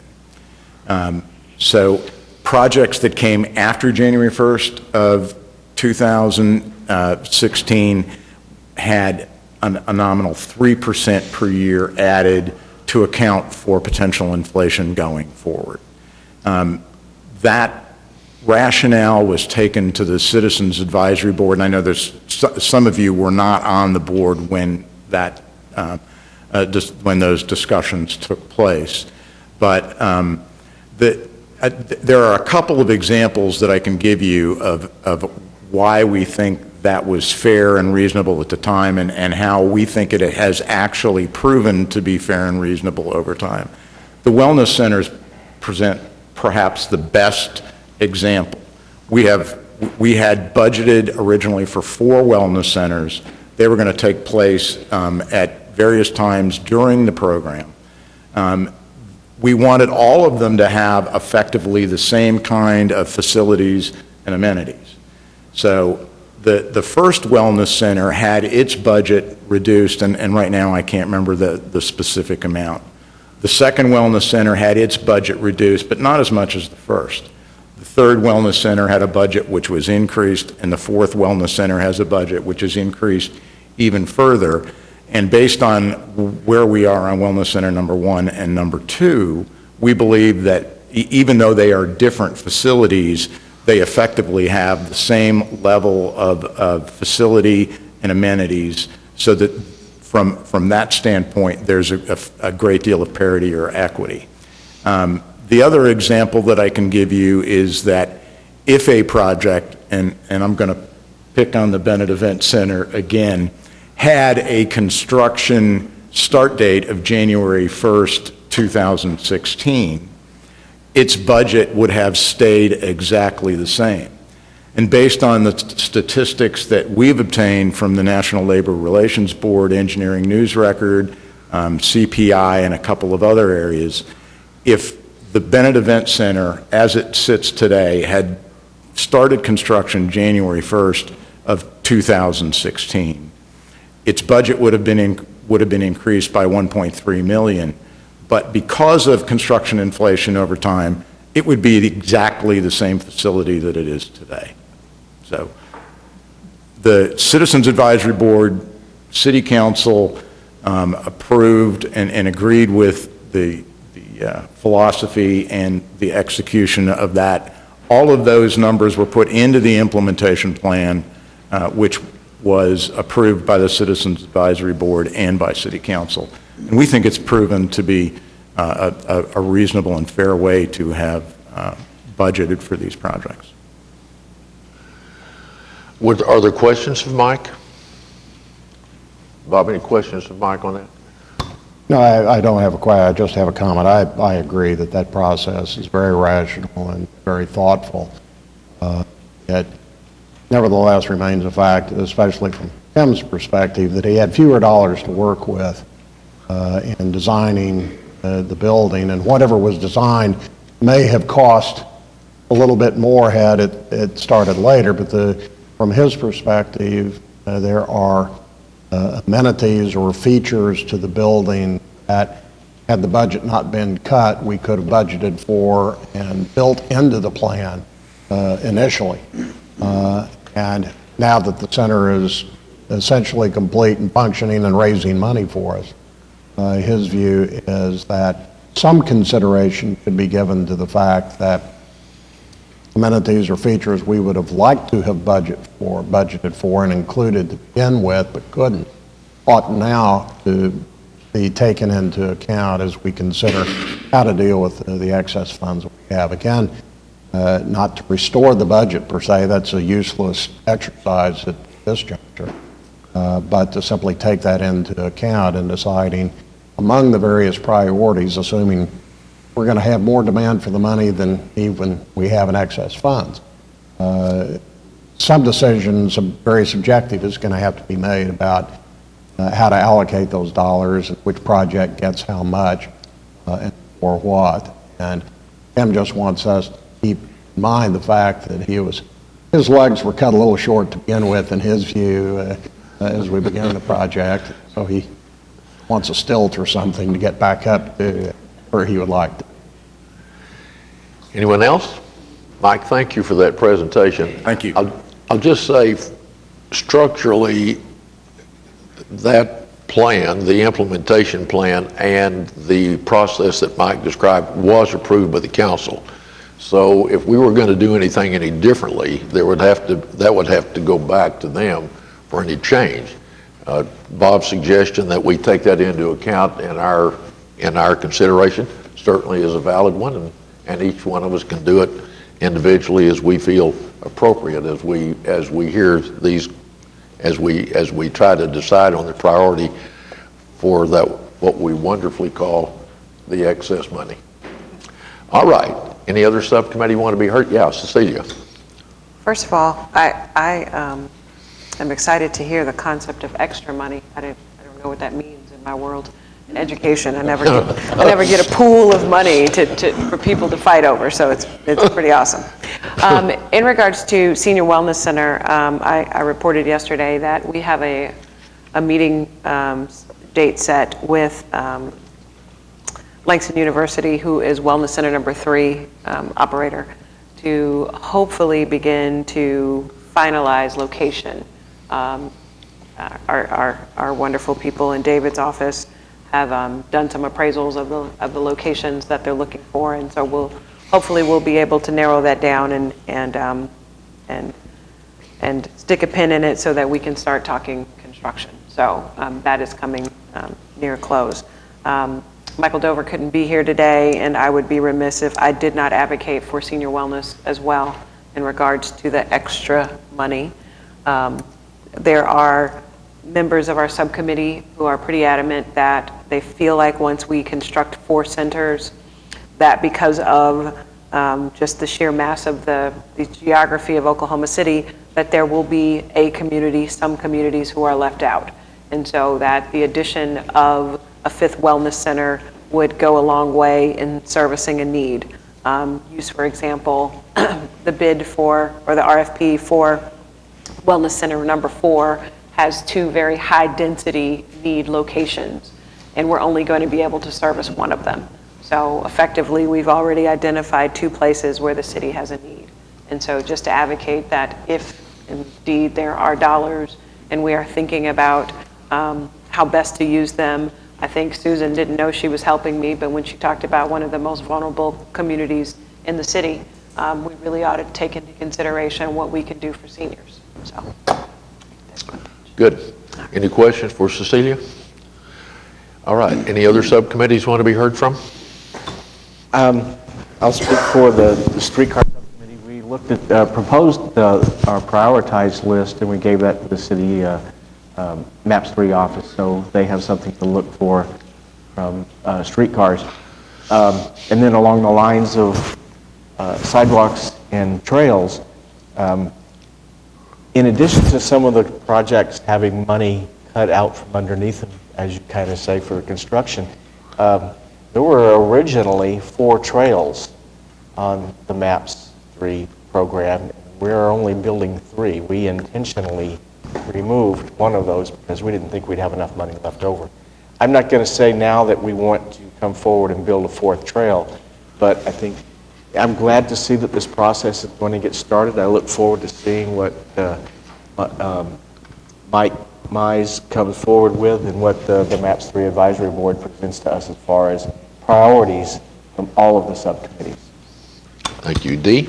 So projects that came after January 1st of 2016 had a nominal 3% per year added to account for potential inflation going forward. That rationale was taken to the Citizens Advisory Board, and I know there's, some of you were not on the board when that, when those discussions took place. But there are a couple of examples that I can give you of why we think that was fair and reasonable at the time, and how we think it has actually proven to be fair and reasonable over time. The wellness centers present perhaps the best example. We had budgeted originally for 4 wellness centers. They were going to take place at various times during the program. We wanted all of them to have effectively the same kind of facilities and amenities. So the first wellness center had its budget reduced, and right now I can't remember the specific amount. The second wellness center had its budget reduced, but not as much as the first. The third wellness center had a budget which was increased, and the fourth wellness center has a budget which is increased even further. And based on where we are on wellness center number 1 and number 2, we believe that even though they are different facilities, they effectively have the same level of facility and amenities, so that from that standpoint, there's a great deal of parity or equity. The other example that I can give you is that if a project, and I'm going to pick on the Bennett Event Center again, had a construction start date of January 1st, 2016, its budget would have stayed exactly the same. And based on the statistics that we've obtained from the National Labor Relations Board, Engineering News Record, CPI, and a couple of other areas, if the Bennett Event Center, as it sits today, had started construction January 1st of 2016, its budget would have been increased by $1.3 million. But because of construction inflation over time, it would be exactly the same facility that it is today. So the Citizens Advisory Board, City Council approved and agreed with the philosophy and the execution of that. All of those numbers were put into the implementation plan, which was approved by the Citizens Advisory Board and by City Council. And we think it's proven to be a reasonable and fair way to have budgeted for these projects. Are there questions of Mike? Bob, any questions of Mike on that? No, I don't have a question. I just have a comment. I agree that process is very rational and very thoughtful. It nevertheless remains a fact, especially from Tim's perspective, that he had fewer dollars to work with in designing the building, and whatever was designed may have cost a little bit more had it started later, but from his perspective, there are amenities or features to the building that, had the budget not been cut, we could have budgeted for and built into the plan initially. And now that the center is essentially complete and functioning and raising money for us, his view is that some consideration should be given to the fact that amenities or features we would have liked to have budgeted for and included to begin with, but couldn't, ought now to be taken into account as we consider how to deal with the excess funds we have. Again, not to restore the budget per se, that's a useless exercise at this juncture, but to simply take that into account in deciding among the various priorities, assuming we're going to have more demand for the money than even we have in excess funds. Some decisions, very subjective, is going to have to be made about how to allocate those dollars, and which project gets how much, and for what. And Tim just wants us to keep in mind the fact that his legs were cut a little short to begin with, in his view, as we began the project. So he wants a stilt or something to get back up to where he would like to. Anyone else? Mike, thank you for that presentation. Thank you. I'll just say, structurally, that plan, the implementation plan, and the process that Mike described was approved by the council. So if we were going to do anything any differently, that would have to go back to them for any change. Bob's suggestion that we take that into account in our consideration certainly is a valid one, and each one of us can do it individually as we feel appropriate, as we hear these, as we try to decide on the priority for that, what we wonderfully call the excess money. All right. Any other subcommittee want to be heard? Yeah, Cecilia. First of all, I am excited to hear the concept of extra money. I don't know what that means in my world. In education, I never get a pool of money for people to fight over, so it's pretty awesome. In regards to Senior Wellness Center, I reported yesterday that we have a meeting date set with Langston University, who is Wellness Center number 3 operator, to hopefully begin to finalize location. Our wonderful people in David's office have done some appraisals of the locations that they're looking for, and so hopefully we'll be able to narrow that down and stick a pin in it so that we can start talking construction. So that is coming near close. Michael Dover couldn't be here today, and I would be remiss if I did not advocate for senior wellness as well in regards to the extra money. There are members of our subcommittee who are pretty adamant that they feel like once we construct 4 centers, that because of just the sheer mass of the geography of Oklahoma City, that there will be some communities who are left out. And so that the addition of a 5th wellness center would go a long way in servicing a need. Use, for example, the bid for, or the RFP for Wellness Center number 4 has 2 very high density need locations, and we're only going to be able to service one of them. So effectively, we've already identified 2 places where the city has a need. And so just to advocate that if indeed there are dollars and we are thinking about how best to use them. I think Susan didn't know she was helping me, but when she talked about one of the most vulnerable communities in the city, we really ought to take into consideration what we can do for seniors. So, Good. Any questions for Cecilia? All right. Any other subcommittees want to be heard from? I'll speak for the streetcar subcommittee. We looked at, proposed our prioritized list, and we gave that to the city MAPS 3 office, so they have something to look for from streetcars. And then along the lines of sidewalks and trails, in addition to some of the projects having money cut out from underneath them, as you kind of say, for construction, there were originally 4 trails on the MAPS 3 program. We're only building 3. We intentionally removed one of those because we didn't think we'd have enough money left over. I'm not going to say now that we want to come forward and build a 4th trail, but I think I'm glad to see that this process is going to get started. I look forward to seeing what Mike Mize comes forward with and what the MAPS 3 Advisory Board presents to us as far as priorities from all of the subcommittees. Thank you. Dee?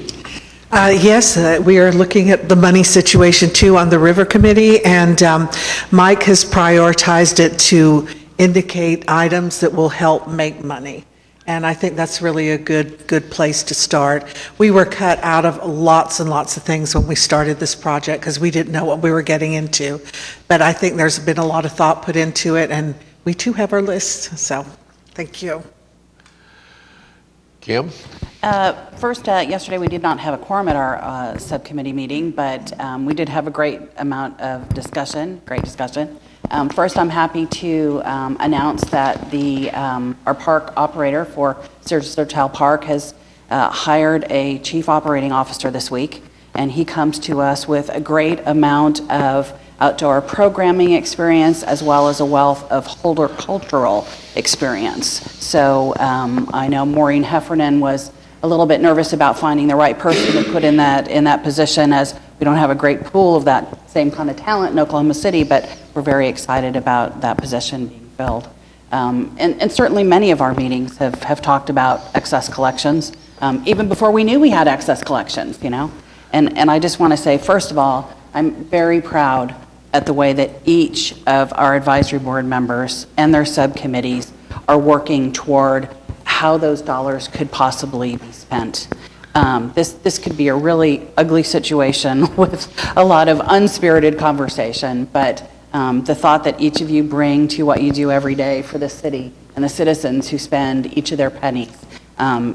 Yes, we are looking at the money situation too on the River Committee, and Mike has prioritized it to indicate items that will help make money. And I think that's really a good place to start. We were cut out of lots and lots of things when we started this project because we didn't know what we were getting into. But I think there's been a lot of thought put into it, and we too have our list. So, thank you. Kim? First, yesterday we did not have a quorum at our subcommittee meeting, but we did have a great amount of discussion, great discussion. First, I'm happy to announce that our park operator for Sturgis Hotel Park has hired a chief operating officer this week, and he comes to us with a great amount of outdoor programming experience as well as a wealth of horticultural experience. So I know Maureen Heffernan was a little bit nervous about finding the right person to put in that position, as we don't have a great pool of that same kind of talent in Oklahoma City, but we're very excited about that position being filled. And certainly many of our meetings have talked about excess collections. even before we knew we had excess collections, you know? And I just want to say, first of all, I'm very proud at the way that each of our advisory board members and their subcommittees are working toward how those dollars could possibly be spent. This could be a really ugly situation with a lot of unspirited conversation, but the thought that each of you bring to what you do every day for the city and the citizens who spend each of their pennies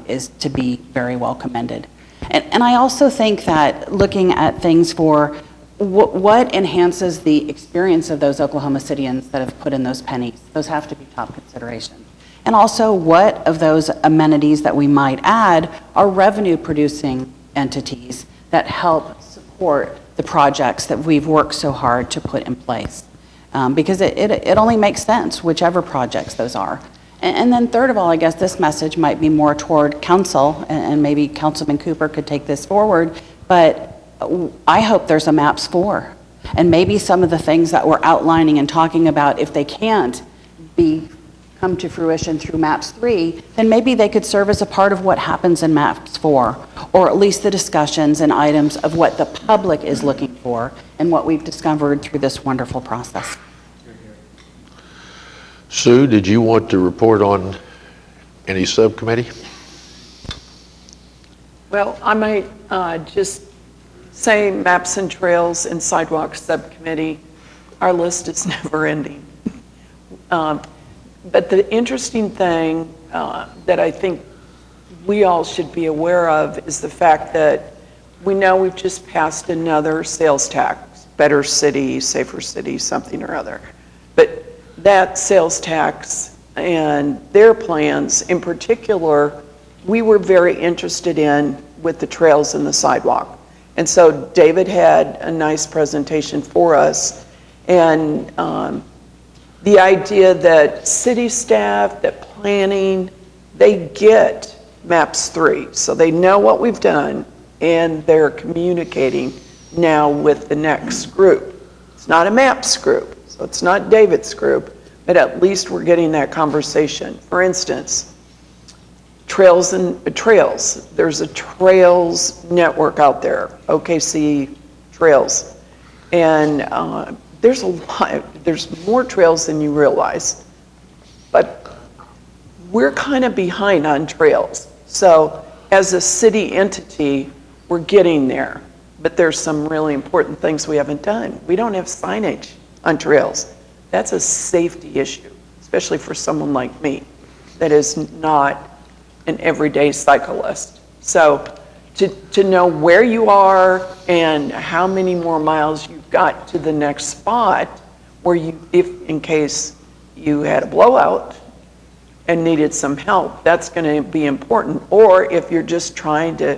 is to be very well commended. And I also think that looking at things for what enhances the experience of those Oklahoma Cityans that have put in those pennies, those have to be top consideration. And also, what of those amenities that we might add are revenue-producing entities that help support the projects that we've worked so hard to put in place? Because it only makes sense, whichever projects those are. And then third of all, I guess this message might be more toward council, and maybe Councilman Cooper could take this forward, but I hope there's a MAPS 4. And maybe some of the things that we're outlining and talking about, if they can't come to fruition through MAPS 3, then maybe they could serve as a part of what happens in MAPS 4, or at least the discussions and items of what the public is looking for and what we've discovered through this wonderful process. Sue, did you want to report on any subcommittee? Well, I might just say Maps and Trails and Sidewalks Subcommittee, our list is never ending. But the interesting thing that I think we all should be aware of is the fact that we know we've just passed another sales tax, Better City, Safer City, something or other. But that sales tax and their plans in particular, we were very interested in with the trails and the sidewalk. And so David had a nice presentation for us. And the idea that city staff, that planning, they get MAPS 3. So they know what we've done and they're communicating now with the next group. It's not a MAPS group. So it's not David's group, but at least we're getting that conversation. For instance, trails. There's a trails network out there, OKC Trails. And there's a lot, there's more trails than you realize. But we're kind of behind on trails. So as a city entity, we're getting there. But there's some really important things we haven't done. We don't have signage on trails. That's a safety issue, especially for someone like me that is not an everyday cyclist. So to know where you are and how many more miles you've got to the next spot where you, if in case you had a blowout and needed some help, that's going to be important. Or if you're just trying to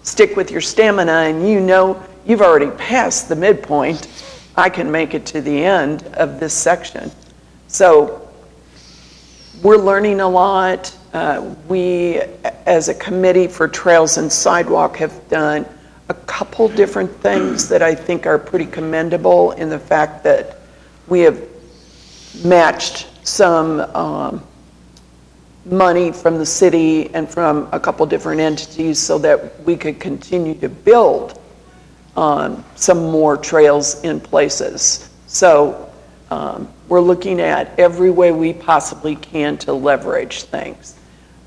stick with your stamina and you know you've already passed the midpoint, I can make it to the end of this section. So we're learning a lot. We, as a committee for Trails and Sidewalk, have done a couple different things that I think are pretty commendable in the fact that we have matched some money from the city and from a couple different entities so that we could continue to build some more trails in places. So we're looking at every way we possibly can to leverage things.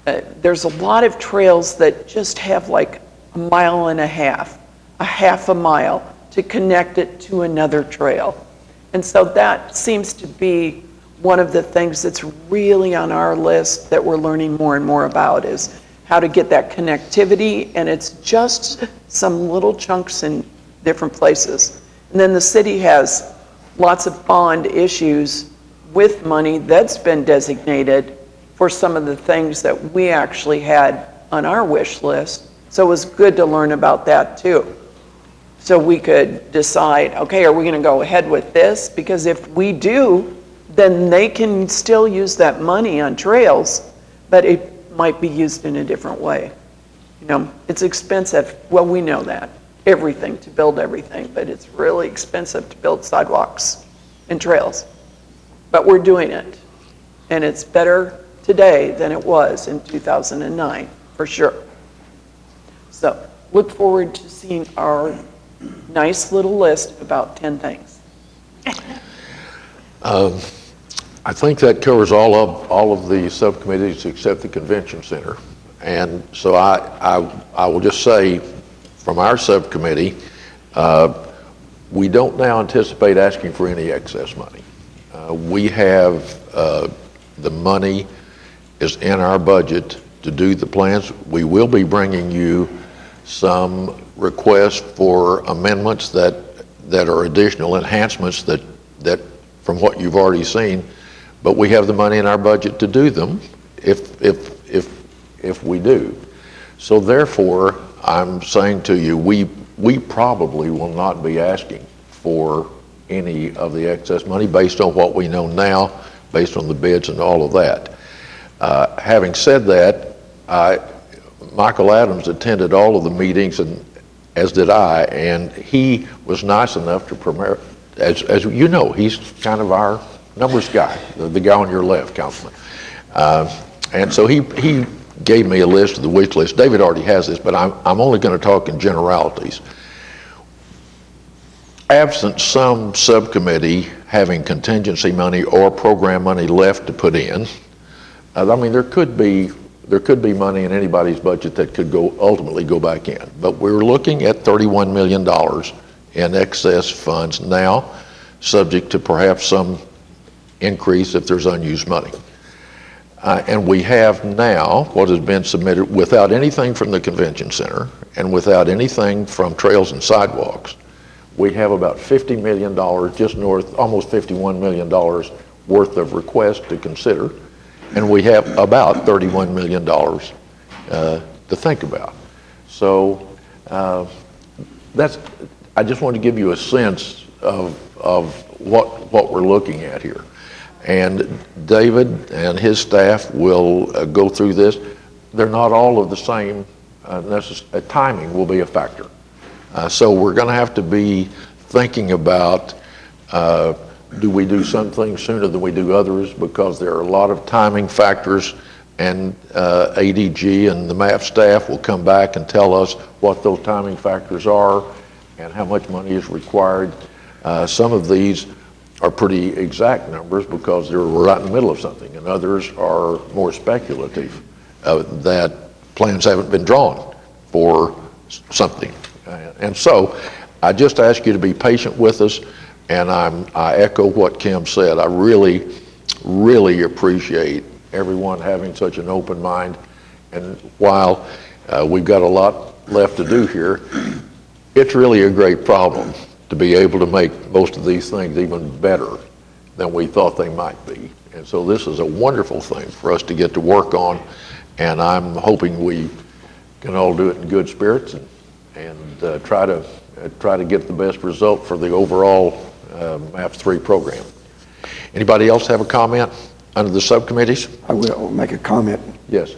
There's a lot of trails that just have like a mile and a half a mile to connect it to another trail. And so that seems to be one of the things that's really on our list that we're learning more and more about is how to get that connectivity, and it's just some little chunks in different places. And then the city has lots of bond issues with money that's been designated for some of the things that we actually had on our wish list. So it was good to learn about that too. So we could decide, okay, are we going to go ahead with this? Because if we do, then they can still use that money on trails, but it might be used in a different way. You know, it's expensive. Well, we know that. Everything, to build everything, but it's really expensive to build sidewalks and trails. But we're doing it. And it's better today than it was in 2009, for sure. So look forward to seeing our nice little list of about 10 things. I think that covers all of the subcommittees except the convention center. And so I will just say, from our subcommittee, we don't now anticipate asking for any excess money. We have the money is in our budget to do the plans. We will be bringing you some requests for amendments that are additional enhancements that from what you've already seen, but we have the money in our budget to do them if we do. So therefore, I'm saying to you, we probably will not be asking for any of the excess money based on what we know now, based on the bids and all of that. Having said that, Michael Adams attended all of the meetings, and as did I, and he was nice enough to promote, as you know, he's kind of our numbers guy, the guy on your left, Councilman. And so he gave me a list of the wish list. David already has this, but I'm only going to talk in generalities. Absent some subcommittee having contingency money or program money left to put in, I mean, there could be money in anybody's budget that could ultimately go back in. But we're looking at $31 million in excess funds now, subject to perhaps some increase if there's unused money. And we have now what has been submitted without anything from the convention center and without anything from trails and sidewalks. We have about $50 million, just north, almost $51 million worth of requests to consider. And we have about $31 million to think about. So I just want to give you a sense of what we're looking at here. And David and his staff will go through this. They're not all of the same, timing will be a factor. So we're going to have to be thinking about, do we do some things sooner than we do others, because there are a lot of timing factors, and ADG and the MAP staff will come back and tell us what those timing factors are and how much money is required. Some of these are pretty exact numbers because they're right in the middle of something, and others are more speculative, that plans haven't been drawn for something. And so I just ask you to be patient with us, and I echo what Kim said. I really, really appreciate everyone having such an open mind, and while we've got a lot left to do here, it's really a great problem to be able to make most of these things even better than we thought they might be. And so this is a wonderful thing for us to get to work on, and I'm hoping we can all do it in good spirits and try to get the best result for the overall MAPS 3 program. Anybody else have a comment under the subcommittees? I will make a comment. Yes.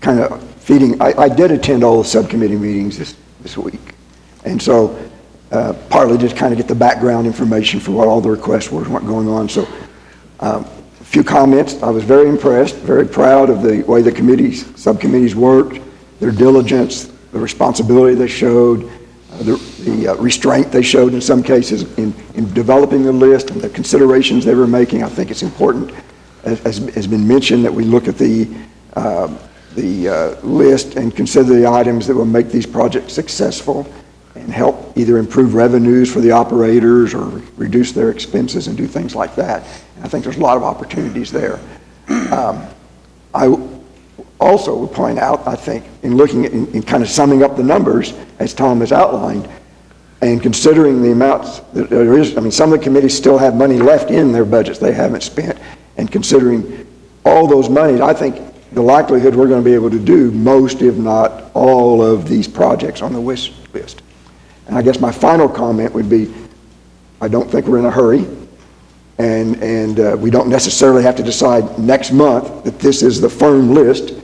Kind of feeding, I did attend all the subcommittee meetings this week. And so uh, partly just kind of get the background information for what all the requests were and what going on. So a few comments. I was very impressed, very proud of the way the committees, subcommittees worked, their diligence, the responsibility they showed, the restraint they showed in some cases in developing the list and the considerations they were making. I think it's important, as has been mentioned, that we look at the list and consider the items that will make these projects successful and help either improve revenues for the operators or reduce their expenses and do things like that. And I think there's a lot of opportunities there. I also would point out, I think, in looking at, in kind of summing up the numbers, as Tom has outlined, and considering the amounts that there is, I mean, some of the committees still have money left in their budgets they haven't spent, and considering all those monies, I think the likelihood we're going to be able to do most, if not all, of these projects on the wish list. And I guess my final comment would be, I don't think we're in a hurry, and we don't necessarily have to decide next month that this is the firm list,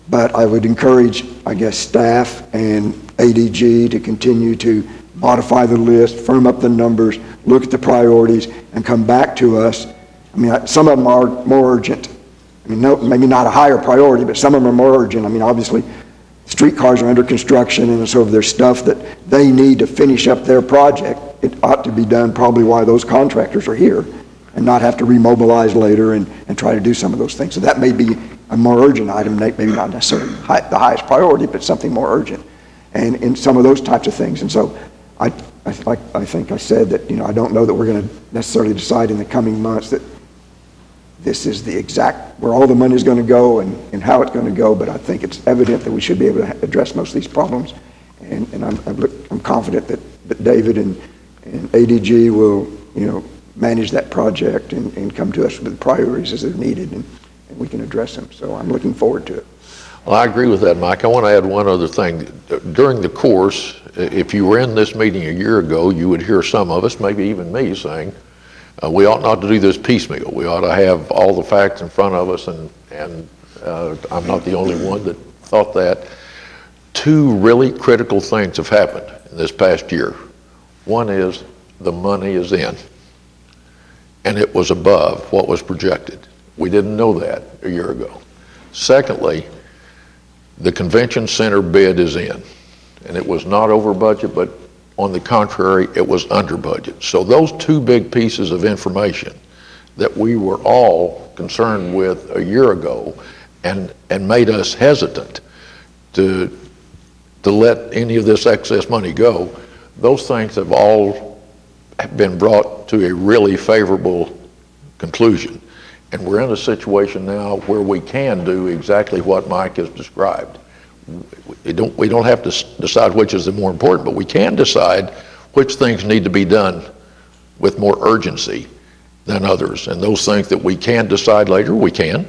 but I would encourage, I guess, staff and ADG to continue to modify the list, firm up the numbers, look at the priorities, and come back to us. I mean, some of them are more urgent. I mean, no, maybe not a higher priority, but some of them are more urgent. I mean, obviously, streetcars are under construction, and so if there's stuff that they need to finish up their project, it ought to be done probably while those contractors are here, and not have to remobilize later and try to do some of those things. So that may be a more urgent item, maybe not necessarily the highest priority, but something more urgent, and some of those types of things. And so I think I said that, I don't know that we're going to necessarily decide in the coming months that this is the exact, where all the money is going to go and how it's going to go, but I think it's evident that we should be able to address most of these problems. And I'm confident that David and ADG will, manage that project and come to us with priorities as they're needed, and we can address them. So I'm looking forward to it. Well, I agree with that, Mike. I want to add one other thing. During the course, if you were in this meeting a year ago, you would hear some of us, maybe even me, saying, we ought not to do this piecemeal. We ought to have all the facts in front of us, and I'm not the only one that thought that. Two really critical things have happened in this past year. One is the money is in, and it was above what was projected. We didn't know that a year ago. Secondly, the convention center bid is in, and it was not over budget, but on the contrary, it was under budget. So those two big pieces of information that we were all concerned with a year ago and made us hesitant to let any of this excess money go, those things have all been brought to a really favorable conclusion. And we're in a situation now where we can do exactly what Mike has described. We don't have to decide which is the more important, but we can decide which things need to be done with more urgency than others. And those things that we can decide later, we can.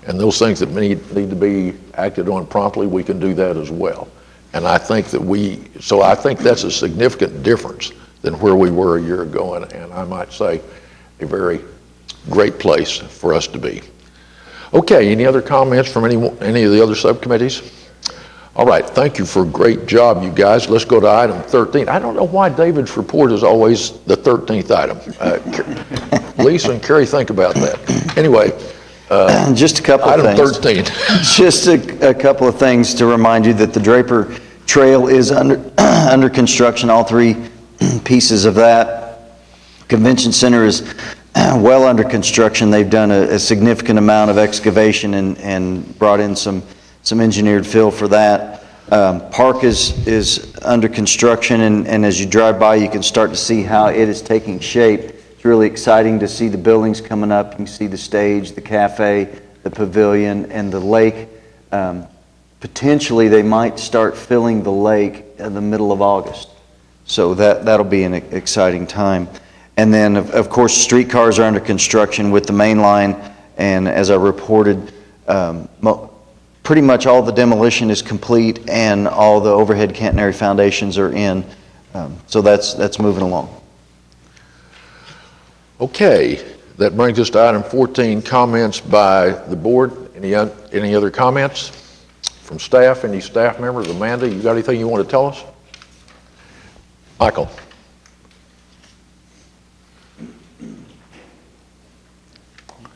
And those things that need to be acted on promptly, we can do that as well. And I think I think that's a significant difference than where we were a year ago, and I might say a very great place for us to be. Okay, any other comments from any of the other subcommittees? All right, thank you for a great job, you guys. Let's go to item 13. I don't know why David's report is always the 13th item. Lisa and Carrie, think about that. Anyway, just a couple of things. Item 13. Just a couple of things to remind you that the Draper Trail is under construction, all three pieces of that. Convention Center is well under construction. They've done a significant amount of excavation and brought in some engineered fill for that. Park is under construction, and as you drive by, you can start to see how it is taking shape. It's really exciting to see the buildings coming up. You can see the stage, the cafe, the pavilion, and the lake. Potentially, they might start filling the lake in the middle of August. So that'll be an exciting time. And then, of course, streetcars are under construction with the main line, and as I reported, pretty much all the demolition is complete and all the overhead catenary foundations are in. So that's moving along. Okay, that brings us to item 14, comments by the board. Any other comments from staff? Any staff members? Amanda, you got anything you want to tell us? Michael.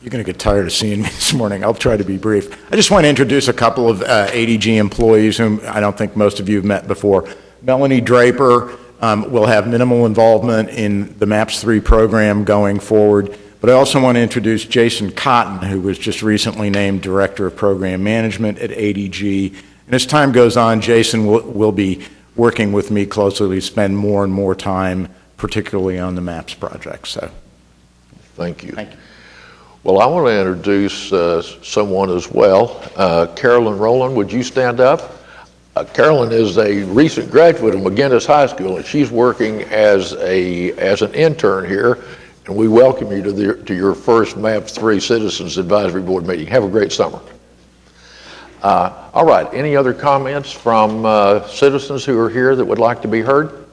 You're going to get tired of seeing me this morning. I'll try to be brief. I just want to introduce a couple of ADG employees whom I don't think most of you have met before. Melanie Draper will have minimal involvement in the MAPS 3 program going forward. But I also want to introduce Jason Cotton, who was just recently named Director of Program Management at ADG. And as time goes on, Jason will be working with me closely to spend more and more time, particularly on the MAPS project. So, thank you. Thank you. Well, I want to introduce someone as well. Carolyn Rowland, would you stand up? Carolyn is a recent graduate of McGinnis High School, and she's working as an intern here, and we welcome you to your first MAPS 3 Citizens Advisory Board meeting. Have a great summer. All right, any other comments from citizens who are here that would like to be heard?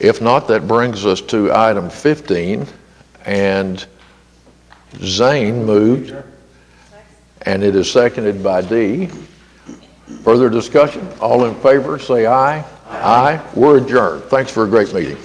If not, that brings us to item 15, and Zane moved, and it is seconded by Dee. Further discussion? All in favor, say aye. Aye. We're adjourned. Thanks for a great meeting.